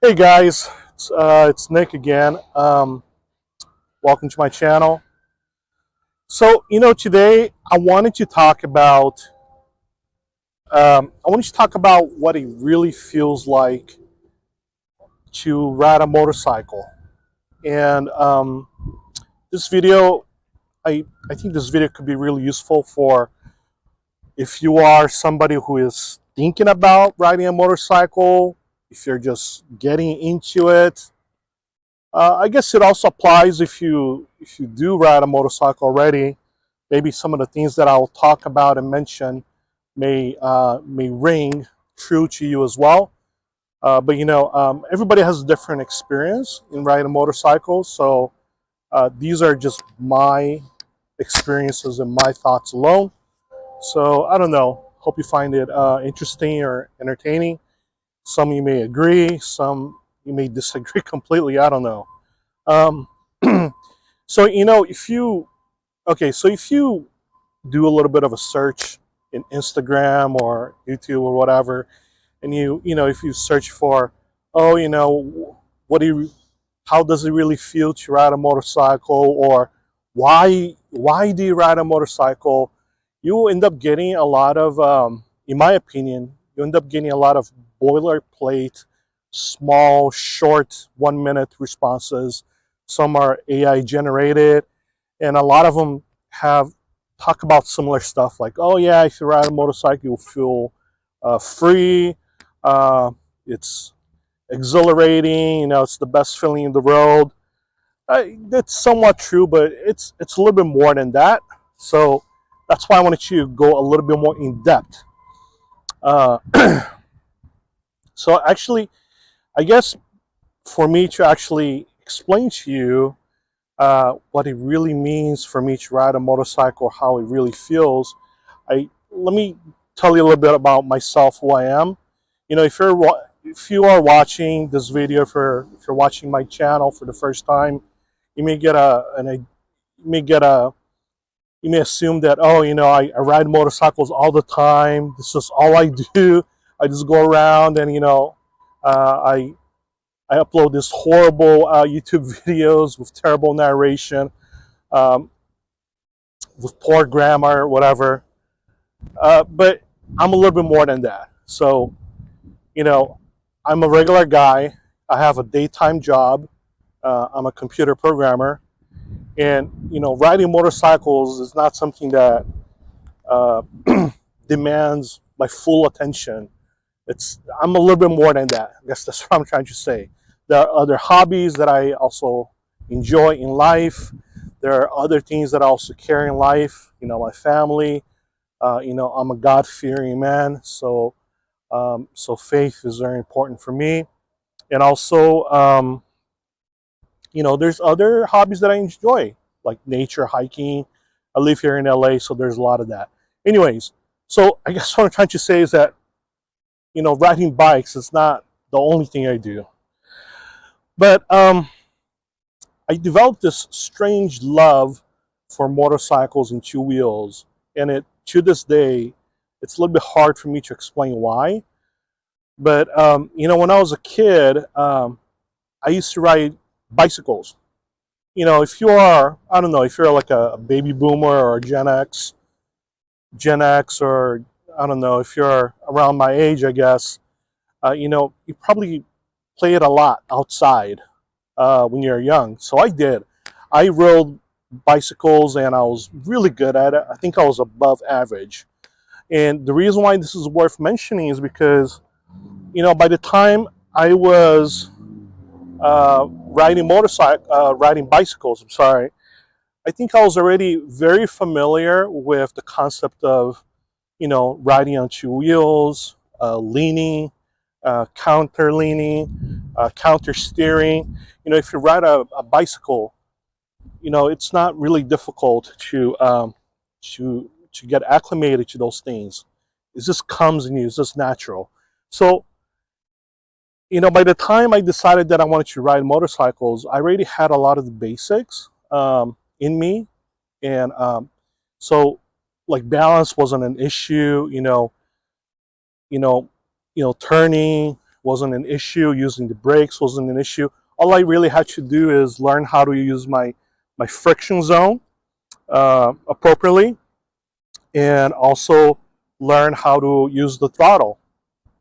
Hey guys, it's Nick again. Welcome to my channel. So, today I wanted to talk about what it really feels like to ride a motorcycle. And this video, I think this video could be really useful for if you are somebody who is thinking about riding a motorcycle, if you're just getting into it. I guess it also applies if you do ride a motorcycle already. Maybe some of the things that I'll talk about and mention may ring true to you as well. But everybody has a different experience in riding a motorcycle. So these are just my experiences and my thoughts alone. So I don't know. Hope you find it interesting or entertaining. Some you may agree, some you may disagree completely. I don't know. Um, so if you do a little bit of a search in Instagram or YouTube or whatever, and if you search for, oh, what do you, how does it really feel to ride a motorcycle, or why do you ride a motorcycle? You will end up getting a lot of, in my opinion, you end up getting a lot of boilerplate, small, short, 1 minute responses. Some are AI generated, and a lot of them have talk about similar stuff like, oh yeah, if you ride a motorcycle, you'll feel free. It's exhilarating. It's the best feeling in the world. That's somewhat true, but it's a little bit more than that. So that's why I wanted you to go a little bit more in depth. Uh, so actually, I guess for me to actually explain to you what it really means for me to ride a motorcycle, how it really feels, let me tell you a little bit about myself, who I am. If you are watching this video, if you're watching my channel for the first time, you may get you may get a you may assume that, oh, I ride motorcycles all the time. This is all I do. I just go around and uh, I I upload this horrible YouTube videos with terrible narration, um, with poor grammar, whatever. But I'm a little bit more than that. So, you know, I'm a regular guy. I have a daytime job. I'm a computer programmer. And, riding motorcycles is not something that uh, demands my full attention. I'm a little bit more than that. I guess that's what I'm trying to say. There are other hobbies that I also enjoy in life. There are other things that I also care in life. My family. I'm a God-fearing man, so faith is very important for me. And also, there's other hobbies that I enjoy, like nature, hiking. I live here in LA, so there's a lot of that. Anyways, so I guess what I'm trying to say is that riding bikes is not the only thing I do. But I developed this strange love for motorcycles and two wheels, and to this day, it's a little bit hard for me to explain why. But when I was a kid, I used to ride bicycles. If you are, I don't know, if you're like a baby boomer or a Gen X, or I don't know, if you're around my age, I guess, you probably play it a lot outside when you're young. So I did. I rode bicycles and I was really good at it. I think I was above average. And the reason why this is worth mentioning is because, by the time I was riding bicycles, I'm sorry, I think I was already very familiar with the concept of, riding on two wheels, leaning, counter leaning, counter steering. If you ride a bicycle, it's not really difficult to get acclimated to those things. It just comes in you. It's just natural. So, by the time I decided that I wanted to ride motorcycles, I already had a lot of the basics in me, and so like balance wasn't an issue. Turning wasn't an issue. Using the brakes wasn't an issue. All I really had to do is learn how to use my friction zone appropriately, and also learn how to use the throttle,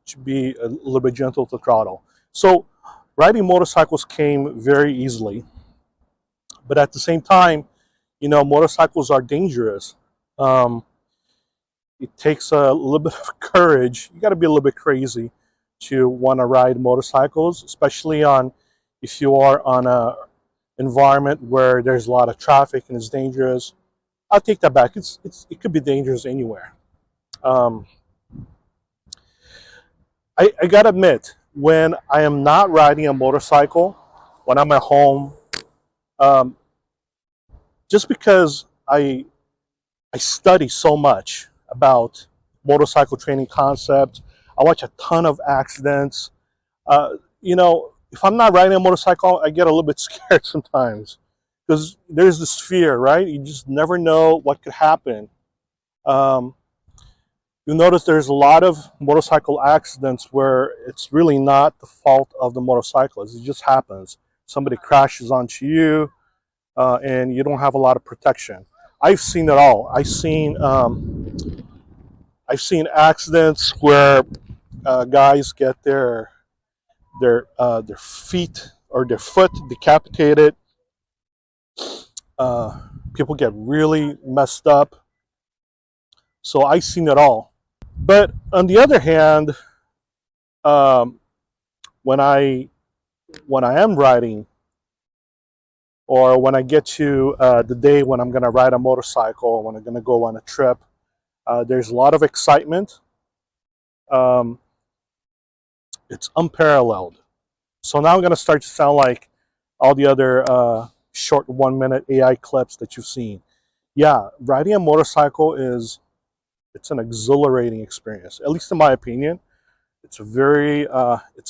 to be a little bit gentle to throttle. So riding motorcycles came very easily, but at the same time, motorcycles are dangerous. Um, it takes a little bit of courage. You got to be a little bit crazy to want to ride motorcycles, especially if you are on a environment where there's a lot of traffic and it's dangerous. I'll take that back. It could be dangerous anywhere. Um, I gotta admit, when I am not riding a motorcycle, when I'm at home, um, just because I study so much about motorcycle training concepts, I watch a ton of accidents. If I'm not riding a motorcycle, I get a little bit scared sometimes because there's this fear, right? You just never know what could happen. Um, You'll notice there's a lot of motorcycle accidents where it's really not the fault of the motorcyclist. It just happens. Somebody crashes onto you, and you don't have a lot of protection. I've seen it all. I've seen accidents where guys get their feet or their foot decapitated. People get really messed up. So I've seen it all. But on the other hand, um, when I am riding, or when I get to the day when I'm going to ride a motorcycle, when I'm going to go on a trip, there's a lot of excitement. Um, it's unparalleled. So now I'm going to start to sound like all the other short 1-minute AI clips that you've seen. Yeah, riding a motorcycle it's an exhilarating experience, at least in my opinion. It's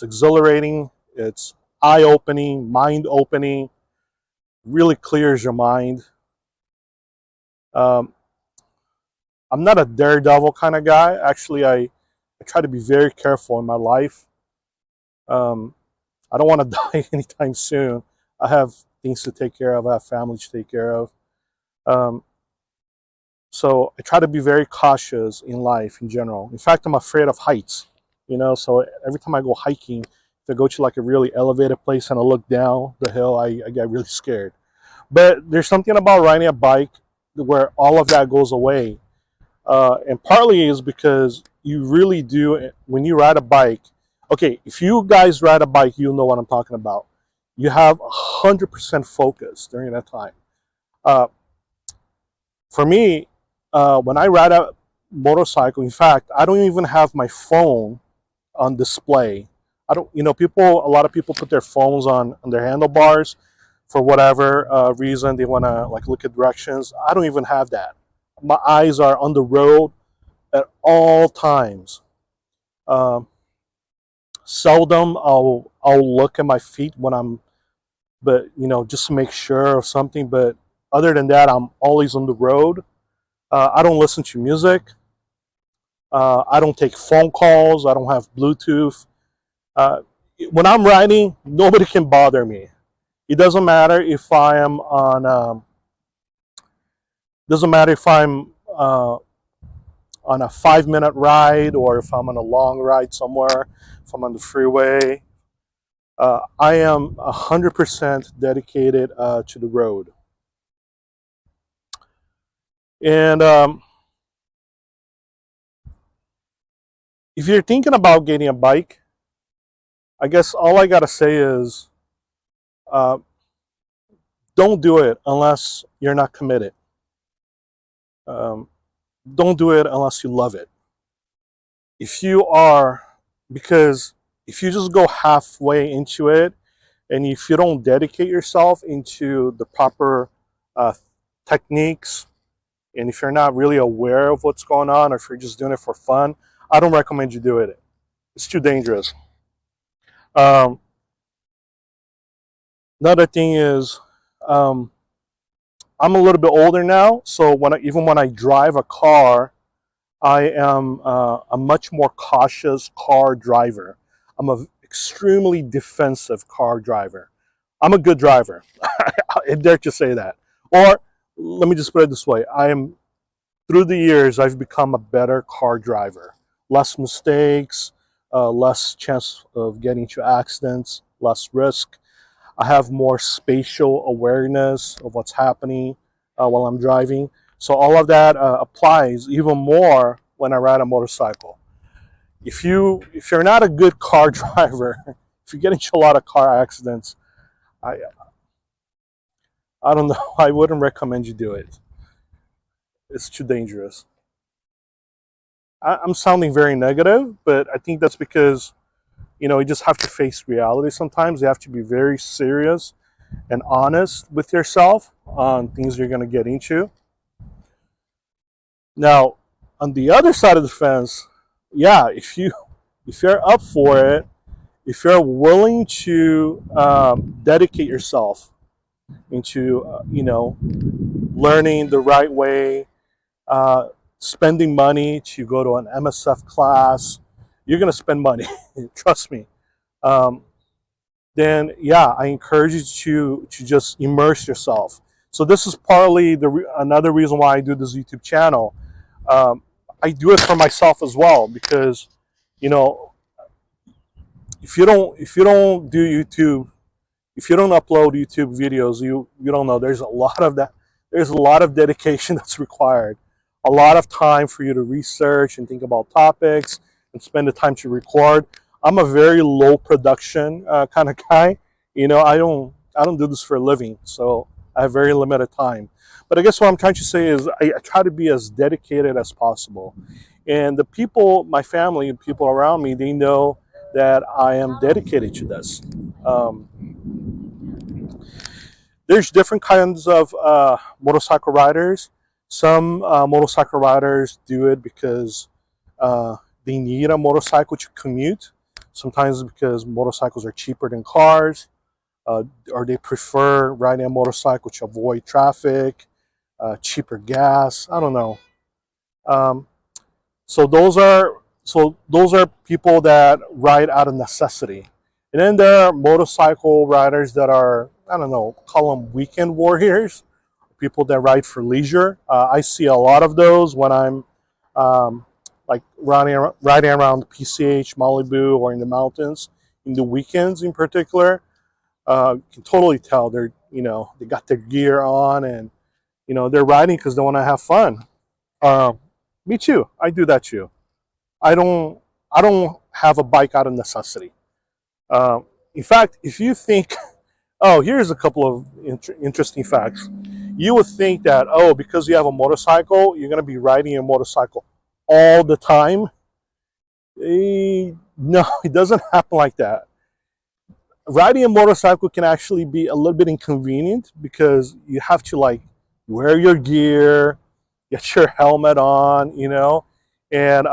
exhilarating. It's eye-opening, mind-opening. Really clears your mind. Um, I'm not a daredevil kind of guy. Actually, I try to be very careful in my life. I don't want to die anytime soon. I have things to take care of. I have family to take care of. Um, so I try to be very cautious in life in general. In fact, I'm afraid of heights. So every time I go hiking, if I go to like a really elevated place and I look down the hill, I get really scared. But there's something about riding a bike where all of that goes away. And partly is because you really do, when you ride a bike, okay, if you guys ride a bike, you know what I'm talking about. You have 100% focus during that time. Uh, for me, when I ride a motorcycle, in fact, I don't even have my phone on display. I don't, a lot of people put their phones on their handlebars for whatever reason. They want to like look at directions. I don't even have that. My eyes are on the road at all times. Seldom I'll look at my feet when but just to make sure of something. But other than that, I'm always on the road. I don't listen to music. I don't take phone calls. I don't have Bluetooth. When I'm riding, nobody can bother me. It doesn't matter if I am on. Doesn't matter if I'm on a 5-minute ride or if I'm on a long ride somewhere. If I'm on the freeway, I am 100% dedicated to the road. And if you're thinking about getting a bike, I guess all I gotta say is uh, don't do it unless you're not committed. Don't do it unless you love it. If you are, because if you just go halfway into it, and if you don't dedicate yourself into the proper uh, techniques, and if you're not really aware of what's going on, or if you're just doing it for fun, I don't recommend you do it. It's too dangerous. Um, Another thing is, um, I'm a little bit older now, so even when I drive a car, I am a much more cautious car driver. I'm an extremely defensive car driver. I'm a good driver. I dare to say that. Or let me just put it this way: through the years, I've become a better car driver. Less mistakes, less chance of getting into accidents, less risk. I have more spatial awareness of what's happening while I'm driving. So all of that applies even more when I ride a motorcycle. If you're not a good car driver, if you get into a lot of car accidents, I I don't know. I wouldn't recommend you do it. It's too dangerous. I'm sounding very negative, but I think that's because you just have to face reality sometimes. You have to be very serious and honest with yourself on things you're going to get into. Now, on the other side of the fence, yeah, if you're up for it, if you're willing to dedicate yourself into learning the right way, uh, spending money to go to an MSF class, you're going to spend money. Trust me. Um, then yeah, I encourage you to just immerse yourself. So this is partly another reason why I do this YouTube channel. Um, I do it for myself as well because you know if you don't do YouTube, if you don't upload YouTube videos, you don't know. There's a lot of that. There's a lot of dedication that's required. A lot of time for you to research and think about topics and spend the time to record. I'm a very low production kind of guy. I don't do this for a living, so I have very limited time. But I guess what I'm trying to say is I try to be as dedicated as possible. And the people, my family, and people around me, they know that I am dedicated to this. Um, there's different kinds of motorcycle riders. Some motorcycle riders do it because they need a motorcycle to commute. Sometimes because motorcycles are cheaper than cars, or they prefer riding a motorcycle to avoid traffic, cheaper gas. I don't know. Um, so those are people that ride out of necessity. And then there are motorcycle riders that are, I don't know, call them weekend warriors, people that ride for leisure. I see a lot of those when I'm um, like riding around the PCH, Malibu, or in the mountains in the weekends in particular. You can totally tell they got their gear on, and they're riding because they want to have fun. Uh, Me too. I do that too. I don't I don't have a bike out of necessity. In fact, if you think, oh, here's a couple of interesting facts. You would think that, oh, because you have a motorcycle, you're going to be riding your motorcycle all the time. No, it doesn't happen like that. Riding a motorcycle can actually be a little bit inconvenient because you have to like wear your gear, get your helmet on, and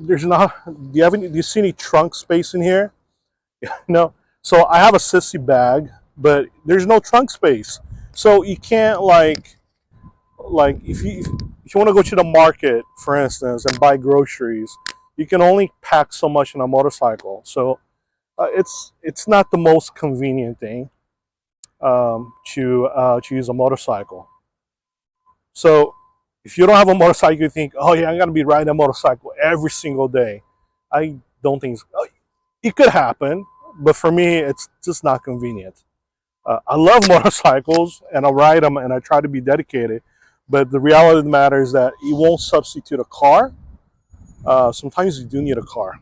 there's not. Do you see any trunk space in here? No. So I have a sissy bag, but there's no trunk space. So you can't like if you want to go to the market, for instance, and buy groceries, you can only pack so much in a motorcycle. So it's not the most convenient thing to use a motorcycle. So if you don't have a motorcycle, you think, oh yeah, I'm gonna be riding a motorcycle every single day. I don't think it could happen, but for me, it's just not convenient. I love motorcycles and I ride them and I try to be dedicated, but the reality of the matter is that it won't substitute a car. Sometimes you do need a car.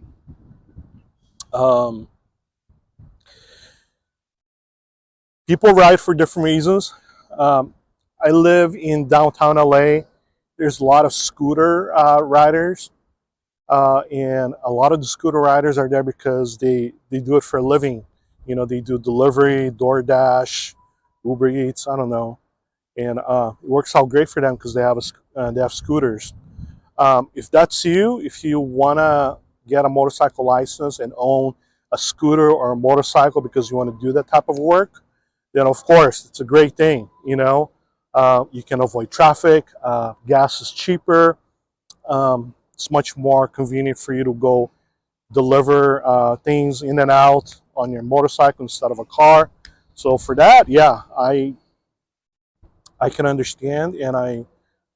Um, People ride for different reasons. Um, I live in downtown LA. There's a lot of scooter riders, and a lot of the scooter riders are there because they do it for a living. They do delivery, DoorDash, Uber Eats. I don't know, and it works out great for them because they have scooters. If that's you, if you wanna get a motorcycle license and own a scooter or a motorcycle because you want to do that type of work, then of course it's a great thing. You can avoid traffic. Gas is cheaper. It's much more convenient for you to go deliver things in and out on your motorcycle instead of a car. So for that, yeah, I can understand, and I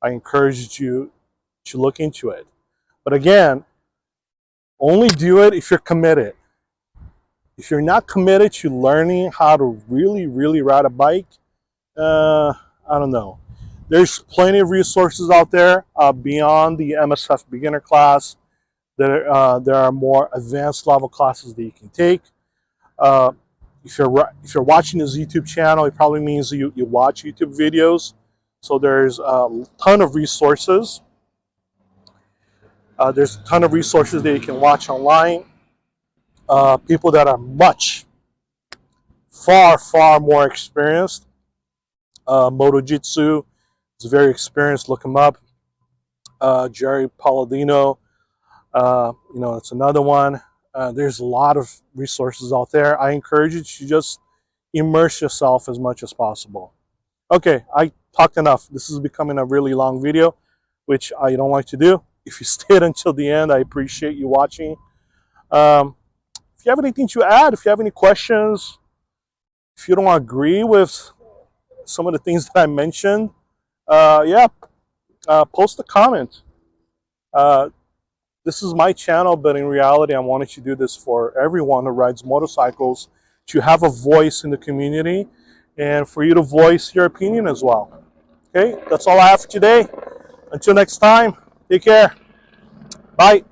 encourage you to look into it. But again, only do it if you're committed. If you're not committed to learning how to really ride a bike, I don't know. There's plenty of resources out there beyond the MSF beginner class. There are more advanced level classes that you can take. Uh, if you're watching this YouTube channel, it probably means you watch YouTube videos. So there's a ton of resources. There's a ton of resources that you can watch online. People that are far more experienced. Moto Jitsu is very experienced. Look him up. Jerry Palladino, it's another one. There's a lot of resources out there. I encourage you to just immerse yourself as much as possible. Okay, I talked enough. This is becoming a really long video, which I don't like to do. If you stayed until the end, I appreciate you watching. If you have anything to add, if you have any questions, if you don't agree with some of the things that I mentioned, post a comment. This is my channel, but in reality, I wanted to do this for everyone who rides motorcycles, to have a voice in the community, and for you to voice your opinion as well. Okay, that's all I have for today. Until next time, take care. Bye.